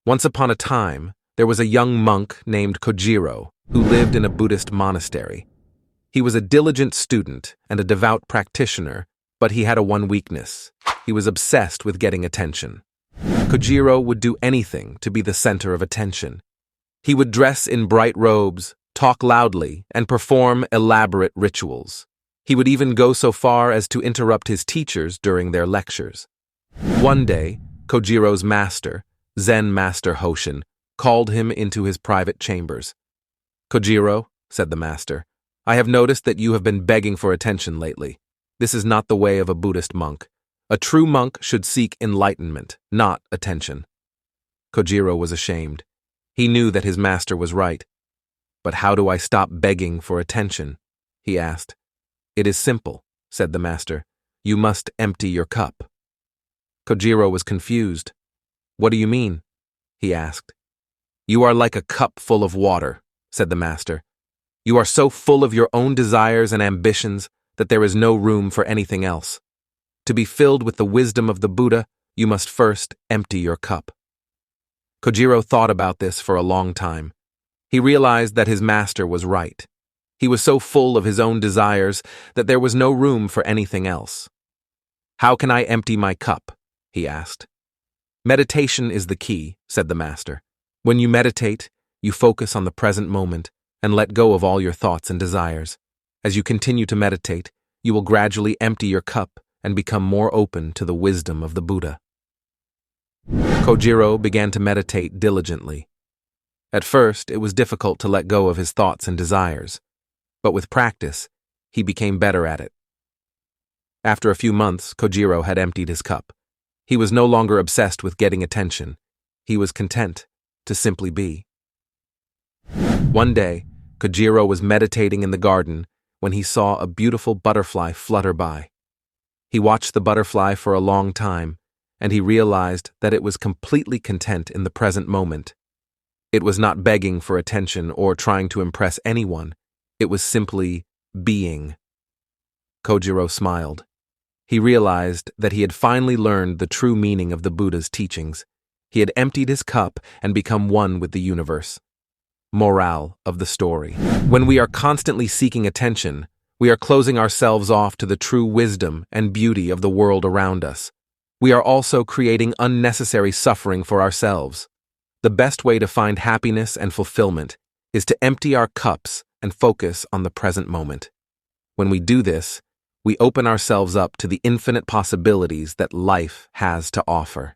Once upon a time, there was a young monk named Kojiro who lived in a Buddhist monastery. He was a diligent student and a devout practitioner, but he had one weakness. He was obsessed with getting attention. Kojiro would do anything to be the center of attention. He would dress in bright robes, talk loudly, and perform elaborate rituals. He would even go so far as to interrupt his teachers during their lectures. One day, Kojiro's master, Zen Master Hoshin, called him into his private chambers. "Kojiro," said the master, "I have noticed that you have been begging for attention lately. This is not the way of a Buddhist monk. A true monk should seek enlightenment, not attention." Kojiro was ashamed. He knew that his master was right. "But how do I stop begging for attention?" he asked. "It is simple," said the master. "You must empty your cup." Kojiro was confused. "What do you mean?" he asked. "You are like a cup full of water," said the master. "You are so full of your own desires and ambitions that there is no room for anything else. To be filled with the wisdom of the Buddha, you must first empty your cup." Kojiro thought about this for a long time. He realized that his master was right. He was so full of his own desires that there was no room for anything else. "How can I empty my cup?" he asked. "Meditation is the key," said the master. "When you meditate, you focus on the present moment and let go of all your thoughts and desires. As you continue to meditate, you will gradually empty your cup and become more open to the wisdom of the Buddha." Kojiro began to meditate diligently. At first, it was difficult to let go of his thoughts and desires, but with practice, he became better at it. After a few months, Kojiro had emptied his cup. He was no longer obsessed with getting attention. He was content to simply be. One day, Kojiro was meditating in the garden when he saw a beautiful butterfly flutter by. He watched the butterfly for a long time, and he realized that it was completely content in the present moment. It was not begging for attention or trying to impress anyone. It was simply being. Kojiro smiled. He realized that he had finally learned the true meaning of the Buddha's teachings. He had emptied his cup and become one with the universe. Morale of the story: when we are constantly seeking attention, we are closing ourselves off to the true wisdom and beauty of the world around us. We are also creating unnecessary suffering for ourselves. The best way to find happiness and fulfillment is to empty our cups and focus on the present moment. When we do this, we open ourselves up to the infinite possibilities that life has to offer.